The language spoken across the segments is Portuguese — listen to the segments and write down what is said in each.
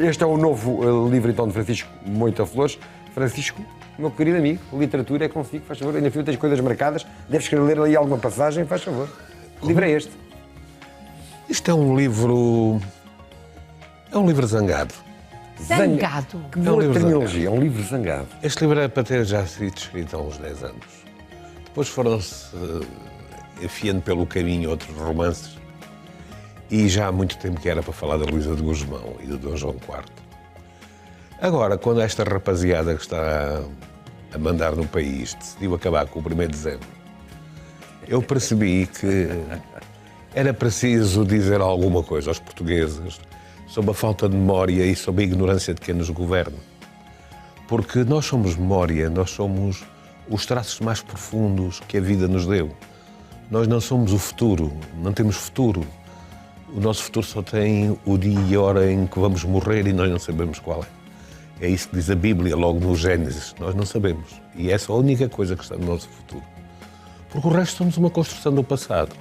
Este é o novo livro, então, de Francisco Moita Flores. Francisco, meu querido amigo, literatura é consigo, faz favor. Ainda fio, tens coisas marcadas, deves querer ler ali alguma passagem, faz favor. Que livro é este? Isto é um livro... É um livro zangado. Zangado? Que boa terminologia, é um livro zangado. Este livro era para ter já sido escrito há uns 10 anos. Depois foram-se enfiando pelo caminho outros romances e já há muito tempo que era para falar da Luísa de Gusmão e do Dom João IV. Agora, quando esta rapaziada que está a mandar no país decidiu acabar com o 1º de dezembro, eu percebi que era preciso dizer alguma coisa aos portugueses sobre a falta de memória e sobre a ignorância de quem nos governa. Porque nós somos memória, nós somos os traços mais profundos que a vida nos deu. Nós não somos o futuro, não temos futuro. O nosso futuro só tem o dia e a hora em que vamos morrer e nós não sabemos qual é. É isso que diz a Bíblia logo no Gênesis. Nós não sabemos. E essa é a única coisa que está no nosso futuro. Porque o resto somos uma construção do passado.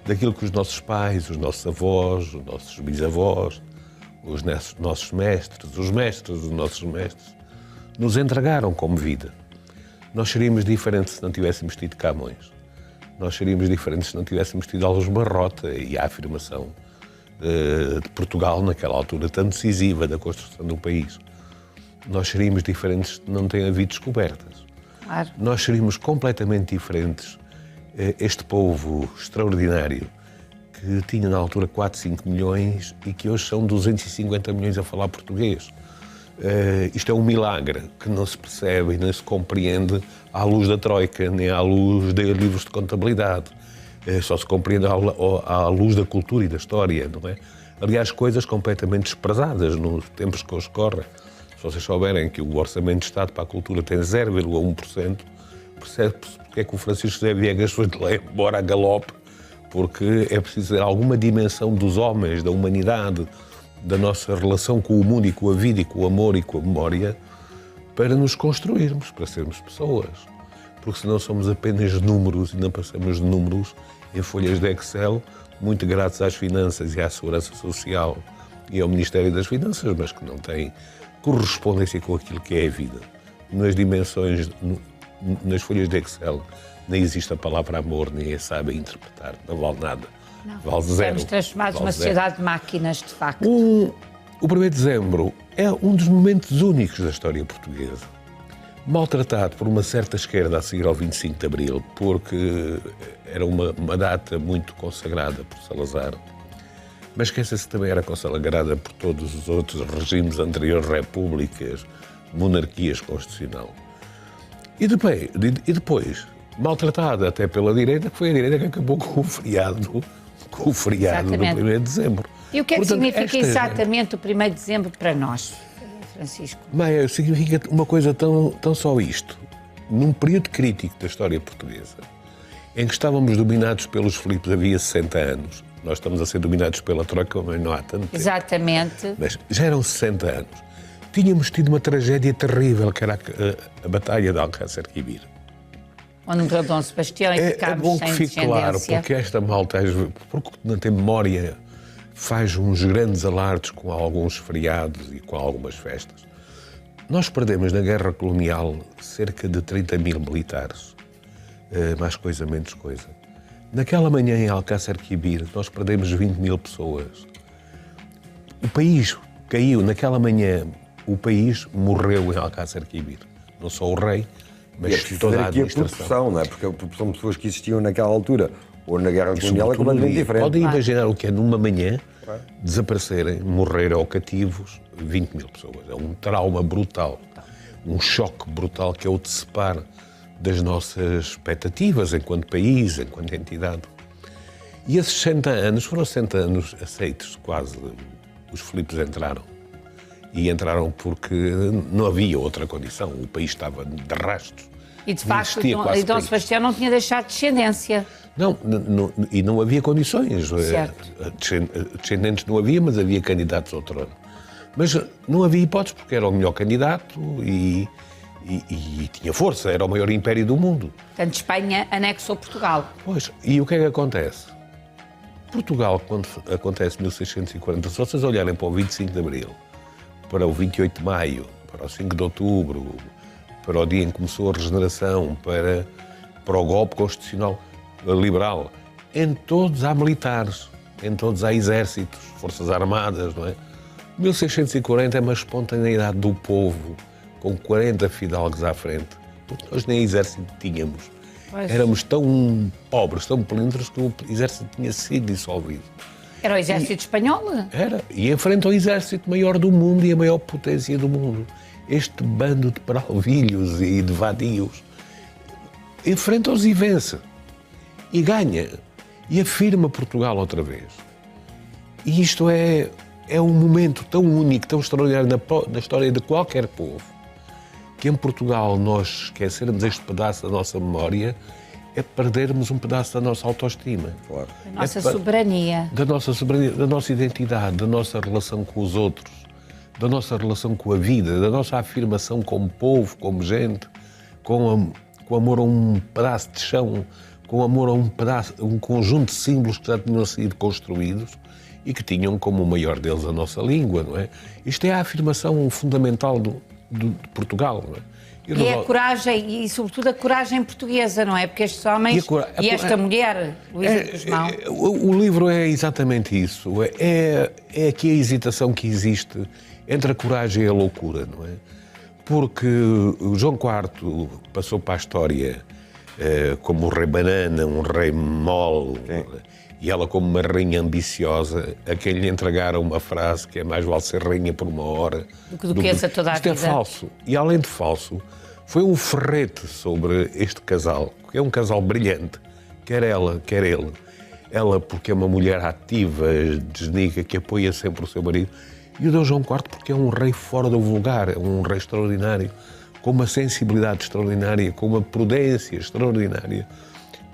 Daquilo que os nossos pais, os nossos avós, os nossos bisavós, os nossos mestres, os mestres dos nossos mestres, nos entregaram como vida. Nós seríamos diferentes se não tivéssemos tido Camões. Nós seríamos diferentes se não tivéssemos tido Alves Barrota e a afirmação de Portugal naquela altura tão decisiva da construção do país. Nós seríamos diferentes se não tem havido descobertas. Claro. Nós seríamos completamente diferentes. Este povo extraordinário que tinha na altura 4, 5 milhões e que hoje são 250 milhões a falar português. Isto é um milagre que não se percebe e nem se compreende à luz da Troika, nem à luz de livros de contabilidade. Só se compreende à luz da cultura e da história, não é? Aliás, coisas completamente desprezadas nos tempos que hoje correm. Se vocês souberem que o Orçamento de Estado para a Cultura tem 0,1%, percebe-se porque é que o Francisco José Viegas foi de lá embora a galope, porque é preciso ter alguma dimensão dos homens, da humanidade, da nossa relação com o mundo e com a vida e com o amor e com a memória, para nos construirmos, para sermos pessoas. Porque senão somos apenas números e não passamos de números em folhas de Excel, muito gratos às finanças e à segurança social e ao Ministério das Finanças, mas que não têm correspondência com aquilo que é a vida. Nas dimensões, nas folhas de Excel, nem existe a palavra amor, nem a sabe interpretar, não vale nada. Não. Vale zero. Estamos transformados numa sociedade de máquinas, de facto. O 1º de dezembro é um dos momentos únicos da história portuguesa. Maltratado por uma certa esquerda a seguir ao 25 de Abril, porque era uma data muito consagrada por Salazar, mas esqueça-se que também era consagrada por todos os outros regimes anteriores, repúblicas, monarquias constitucional. E depois, maltratada até pela direita, que foi a direita que acabou com o feriado do 1º de dezembro. E o que é que Portanto, significa exatamente o 1º de dezembro para nós, Francisco? Maia, significa uma coisa tão só isto. Num período crítico da história portuguesa, em que estávamos dominados pelos Filipes havia 60 anos, nós estamos a ser dominados pela Troika, mas não há tanto tempo. Exatamente. Mas já eram 60 anos. Tínhamos tido uma tragédia terrível, que era a Batalha de Alcácer Quibir. Onde morreu Dom Sebastião e ficámos bom sem que fique claro, porque esta malta, porque não tem memória, faz uns grandes alardes com alguns feriados e com algumas festas. Nós perdemos na guerra colonial cerca de 30 mil militares, mais coisa, menos coisa. Naquela manhã em Alcácer Quibir, nós perdemos 20 mil pessoas. O país caiu, naquela manhã, o país morreu em Alcácer Quibir. Não só o rei, mas toda a administração. A proporção, não é? Porque a proporção de pessoas que existiam naquela altura ou na guerra colonial é completamente diferente. Podem imaginar o que é numa manhã desaparecerem, morrerem ou cativos 20 mil pessoas. É um trauma brutal, um choque brutal que é o de separar das nossas expectativas enquanto país, enquanto entidade. E esses 60 anos foram 60 anos aceitos, quase. Os Filipes entraram. E entraram porque não havia outra condição. O país estava de rastros. E, de facto, Dom Sebastião não tinha deixado descendência. Não, e não havia condições. Certo. Descendentes não havia, mas havia candidatos ao trono. Mas não havia hipótese, porque era o melhor candidato e tinha força, era o maior império do mundo. Portanto, Espanha anexou Portugal. Pois, e o que é que acontece? Portugal, quando acontece 1640, se vocês olharem para o 25 de Abril, para o 28 de maio, para o 5 de outubro, para o dia em que começou a regeneração, para o golpe constitucional liberal. Em todos há militares, em todos há exércitos, forças armadas, não é? 1640 é uma espontaneidade do povo, com 40 fidalgos à frente. Porque nós nem exército tínhamos. Pois. Éramos tão pobres, tão pelintros, que o exército tinha sido dissolvido. Era o exército espanhol? Era. E enfrenta o exército maior do mundo e a maior potência do mundo. Este bando de paralvilhos e de vadios enfrenta-os e vence. E ganha. E afirma Portugal outra vez. E isto é um momento tão único, tão extraordinário na história de qualquer povo, que em Portugal nós esquecermos este pedaço da nossa memória é perdermos um pedaço da nossa autoestima. Claro. Da nossa soberania. Da nossa soberania, da nossa identidade, da nossa relação com os outros, da nossa relação com a vida, da nossa afirmação como povo, como gente, com amor a um pedaço de chão, com amor a um conjunto de símbolos que já tinham sido construídos e que tinham como o maior deles a nossa língua, não é? Isto é a afirmação fundamental de Portugal, não é? E é a coragem, e sobretudo a coragem portuguesa, não é? Porque estes homens e esta mulher, Luísa de Gusmão... O livro é exatamente isso. É aqui a hesitação que existe entre a coragem e a loucura, não é? Porque o João IV passou para a história como um rei banana, um rei mole, e ela como uma rainha ambiciosa, a quem lhe entregaram uma frase que é mais vale ser rainha por uma hora... Do que duquesa toda a vida. Isto é falso. E além de falso, foi um ferrete sobre este casal, que é um casal brilhante, quer ela, quer ele. Ela porque é uma mulher ativa, desnica, que apoia sempre o seu marido. E o Dom João IV porque é um rei fora do vulgar, é um rei extraordinário, com uma sensibilidade extraordinária, com uma prudência extraordinária,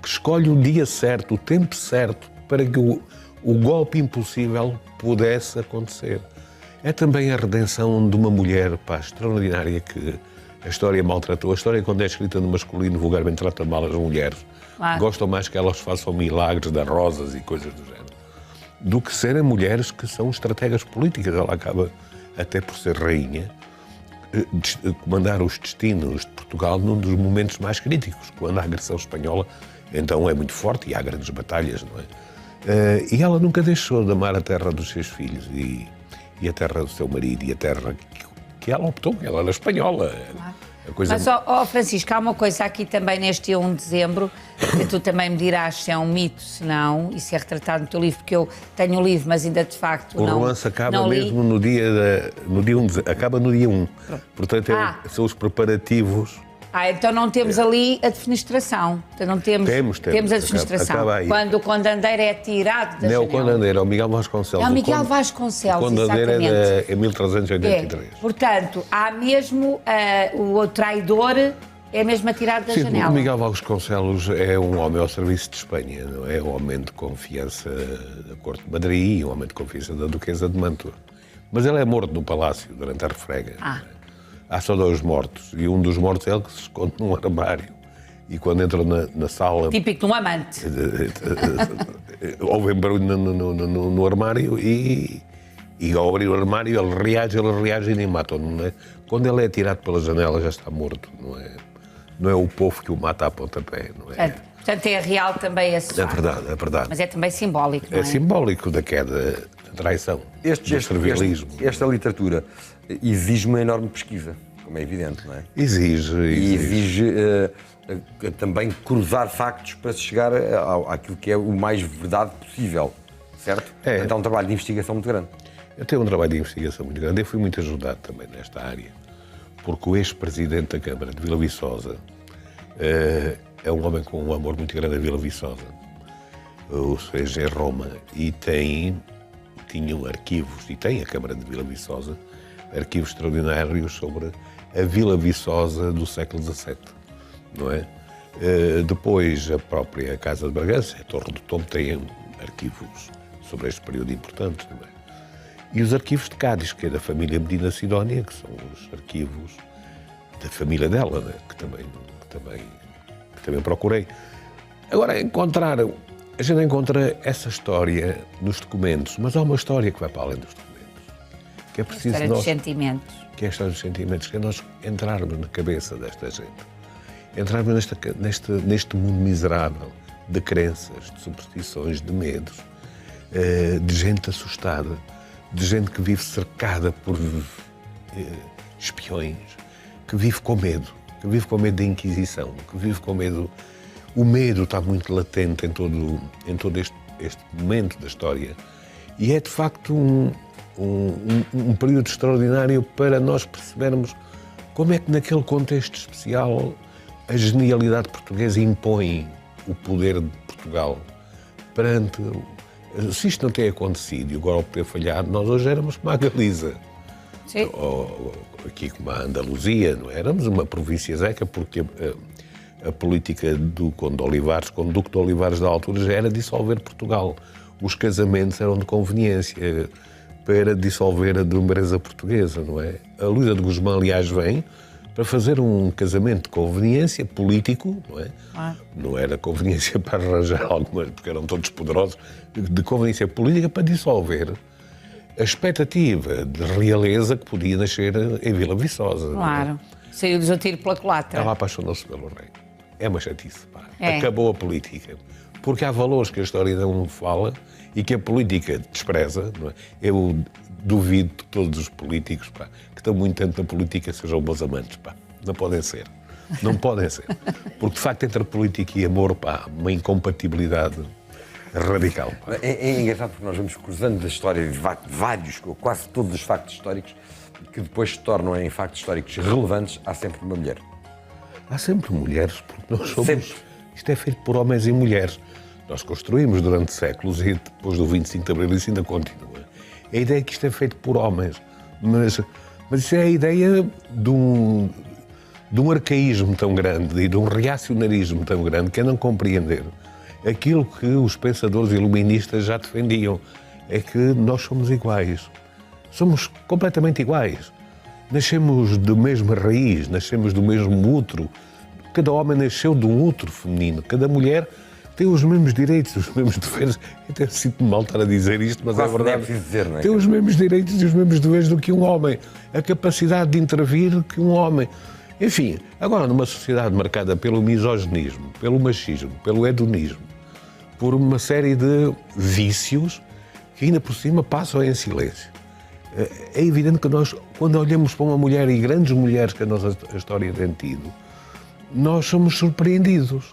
que escolhe o dia certo, o tempo certo, para que o golpe impossível pudesse acontecer. É também a redenção de uma mulher, extraordinária, que a história maltratou. A história, quando é escrita no masculino, vulgarmente trata mal as mulheres. Claro. Gostam mais que elas façam milagres de rosas e coisas do género, do que serem mulheres que são estrategas políticas. Ela acaba, até por ser rainha, comandar os destinos de Portugal num dos momentos mais críticos, quando a agressão espanhola então é muito forte e há grandes batalhas, não é? E ela nunca deixou de amar a terra dos seus filhos e a terra do seu marido e a terra que ela optou, ela era espanhola. Claro. A coisa... Mas, Francisco, há uma coisa aqui também neste 1 de dezembro, que tu também me dirás se é um mito, se não, e se é retratado no teu livro, porque eu tenho o livro, mas ainda de facto o não. O romance acaba mesmo no dia 1, acaba no dia 1. Portanto, são os preparativos. Então não temos ali a defenestração. Então não temos a defenestração. Quando o condandeiro é tirado da janela. Não é o condandeiro, é o Miguel Vasconcelos. É o Miguel Vasconcelos, o condandeiro exatamente. é 1383. Portanto, há mesmo o traidor é mesmo atirado da janela. O Miguel Vasconcelos é um homem ao serviço de Espanha, não é? Um homem de confiança da Corte de Madrid e um homem de confiança da Duquesa de Mantua. Mas ele é morto no palácio durante a refrega. Há só 2 mortos, e um dos mortos é ele que se esconde num armário. E quando entra na sala... Típico de um amante. Houve um barulho no armário e ao abrir o armário ele reage e nem matam, não é? Quando ele é tirado pela janela já está morto, não é? Não é o povo que o mata a pontapé, não é? Portanto, é real também esse facto. É verdade. Mas é também simbólico, não é? É simbólico da queda, da traição, do servilismo. Esta literatura exige uma enorme pesquisa, como é evidente, não é? Exige. E exige também cruzar factos para se chegar àquilo que é o mais verdade possível, certo? Então é um trabalho de investigação muito grande. Eu tenho um trabalho de investigação muito grande. Eu fui muito ajudado também nesta área, porque o ex-presidente da Câmara de Vila Viçosa é um homem com um amor muito grande a Vila Viçosa, ou seja, em Roma, e tinham arquivos, e tem a Câmara de Vila Viçosa, arquivos extraordinários sobre a Vila Viçosa do século XVII, não é? Depois, a própria Casa de Bragança, a Torre do Tombo, tem arquivos sobre este período importante também. E os arquivos de Cádiz, que é da família Medina Sidónia, que são os arquivos da família dela, né? que também procurei. Agora, a gente encontra essa história nos documentos, mas há uma história que vai para além dos documentos. que é preciso História dos sentimentos. que é a história dos sentimentos, que é nós entrarmos na cabeça desta gente. Entrarmos neste mundo miserável de crenças, de superstições, de medos, de gente assustada, de gente que vive cercada por espiões, que vive com medo da Inquisição, que vive com medo. O medo está muito latente em todo este momento da história. E é, de facto, um período extraordinário para nós percebermos como é que, naquele contexto especial, a genialidade portuguesa impõe o poder de Portugal perante... Se isto não tem acontecido e o golpe ter falhado, nós hoje éramos como a Galiza. Sim. Ou aqui como a Andaluzia, não é? Éramos uma província zeca, porque a política do Conde de Olivares, com o Duque de Olivares da altura, já era dissolver Portugal. Os casamentos eram de conveniência para dissolver a nobreza portuguesa, não é? A Luísa de Gusmão, aliás, vem para fazer um casamento de conveniência político, não é? Não era conveniência para arranjar algumas, porque eram todos poderosos, de conveniência política para dissolver a expectativa de realeza que podia nascer em Vila Viçosa. Claro. Saiu-lhes um tiro pela culatra. Ela apaixonou-se pelo rei. É uma chatice, pá. É. Acabou a política. Porque há valores que a história não fala e que a política despreza, não é? Eu duvido que todos os políticos, pá, que estão muito tempo na política sejam bons amantes, pá. Não podem ser. Não podem ser. Porque, de facto, entre política e amor, pá, uma incompatibilidade radical. Pá. É engraçado porque nós vamos cruzando da história vários, quase todos os factos históricos, que depois se tornam em factos históricos relevantes, há sempre uma mulher. Há sempre mulheres, porque nós somos... Sempre. Isto é feito por homens e mulheres. Nós construímos durante séculos e depois do 25 de Abril isso ainda continua. A ideia é que isto é feito por homens, mas isso é a ideia de um arcaísmo tão grande e de um reacionarismo tão grande que é não compreender aquilo que os pensadores iluministas já defendiam, é que nós somos iguais. Somos completamente iguais. Nascemos da mesma raiz, nascemos do mesmo útero. Cada homem nasceu de um útero feminino. Cada mulher tem os mesmos direitos, os mesmos deveres. Eu até sinto-me mal estar a dizer isto, mas Quase é verdade. não é preciso dizer, não é? Tem os mesmos direitos e os mesmos deveres do que um homem. A capacidade de intervir que um homem. Enfim, agora numa sociedade marcada pelo misoginismo, pelo machismo, pelo hedonismo, por uma série de vícios que ainda por cima passam em silêncio. É evidente que nós, quando olhamos para uma mulher e grandes mulheres que a nossa história tem tido, nós somos surpreendidos.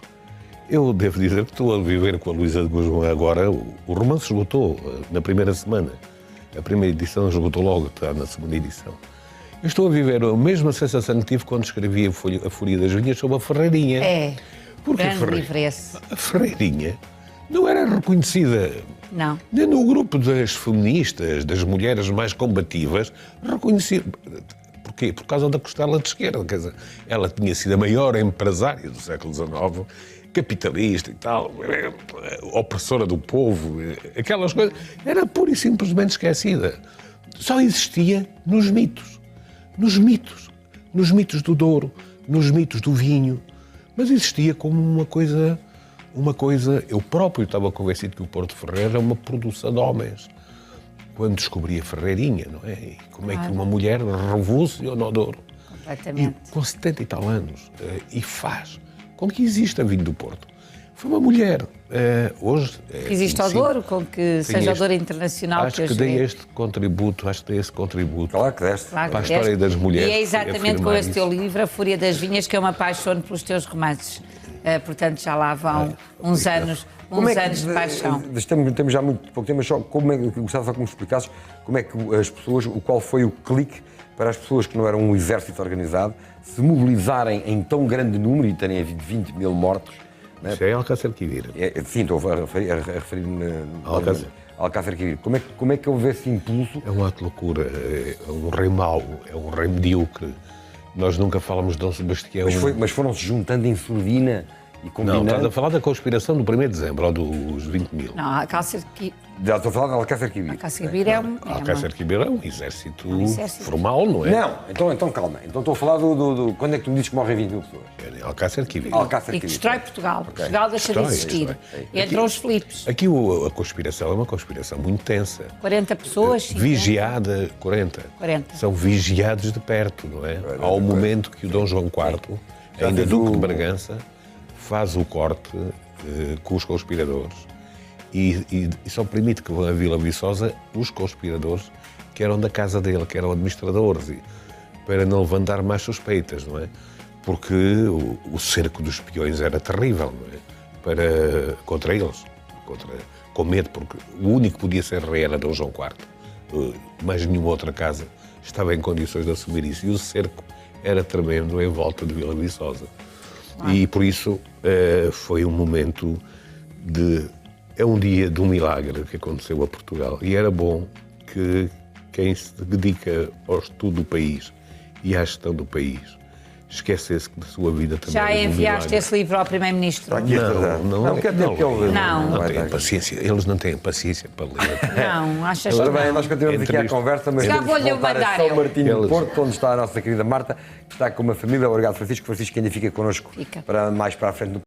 Eu devo dizer que estou a viver com a Luísa de Gusmão agora. O romance esgotou na primeira semana. A primeira edição esgotou logo, está na segunda edição. Eu estou a viver a mesma sensação que tive quando escrevi a Fúria das Vinhas sobre a Ferreirinha. É. Porque Grande livro esse. a Ferreirinha não era reconhecida. Não. Nem no grupo das feministas, das mulheres mais combativas, reconhecia. Porquê? Por causa da costela de esquerda. Quer dizer, ela tinha sido a maior empresária do século XIX, capitalista e tal, opressora do povo, aquelas coisas. Era pura e simplesmente esquecida. Só existia nos mitos. Nos mitos. Nos mitos do Douro, nos mitos do vinho. Mas existia como uma coisa... Eu próprio estava convencido que o Porto Ferreira era uma produção de homens. Quando descobri a Ferreirinha, não é? E como é que uma mulher revolucionou Douro. Completamente. E com 70 e tal anos. E faz com que exista vinho do Porto. Foi uma mulher. Hoje... Existe o Douro, com que seja o Douro internacional. Acho que dei esse contributo. Claro que deste. Claro para a que história deste. das mulheres. E é exatamente com afirmar esse teu livro, A Fúria das Vinhas, que eu me apaixono pelos teus romances. Portanto, já lá vão uns anos de paixão. Temos já muito pouco tempo, mas só como é que gostava só que me explicasses como é que as pessoas, qual foi o clique para as pessoas que não eram um exército organizado se mobilizarem em tão grande número e terem havido 20 mil mortos. Né? Isso é Alcácer Quibir. Sim, estou a referir-me a Alcácer Quibir. Como é que houve esse impulso? É um ato de loucura, é um rei mau, é um rei medíocre. Nós nunca falamos de Dom Sebastião. Mas foram-se juntando em surdina e Não, combinando... estás a falar da conspiração do 1º de dezembro, ou dos 20 mil. Não, a Alcácer Já estou a falar de Alcácer Quibir. Quibir é um... Alcácer Quibir é um exército exército. formal, não é? Não, então calma. Então estou a falar do... Quando é que tu me dizes que morrem 20 mil pessoas? Alcácer Quibir. Alcácer E que Quibir. destrói Portugal. Portugal deixa de existir. Entram os Filipes. Aqui a conspiração é uma conspiração muito tensa. 40 pessoas, 50. Vigiada, 40. 40. São vigiados de perto, não é? Ao momento que o Dom João IV, ainda fez Duque o- de Bragança, faz o corte com os conspiradores e só permite que vão a Vila Viçosa os conspiradores que eram da casa dele, que eram administradores, para não levantar mais suspeitas, não é? Porque o cerco dos espiões era terrível, não é? Contra eles, com medo, porque o único que podia ser rei era Dom João IV. Mais nenhuma outra casa estava em condições de assumir isso. E o cerco era tremendo em volta de Vila Viçosa. E por isso foi um momento é um dia de um milagre que aconteceu a Portugal. E era bom que quem se dedica ao estudo do país e à gestão do país esquecesse que da sua vida também Já era um enviaste milagre. esse livro ao Primeiro-Ministro? Está aqui Não, quer dizer que ele... Não. Não vai têm dar. paciência. Eles não têm paciência para ler. Não, achas que Ora bem, não? nós continuamos aqui a Entrevista. conversa, mas Já temos que vou-lhe voltar a mandar São eu. Martinho de Eles- Porto, onde está a nossa querida Marta, que está com uma família. Obrigado, Francisco. Francisco, que ainda fica connosco Fica. para mais para a frente do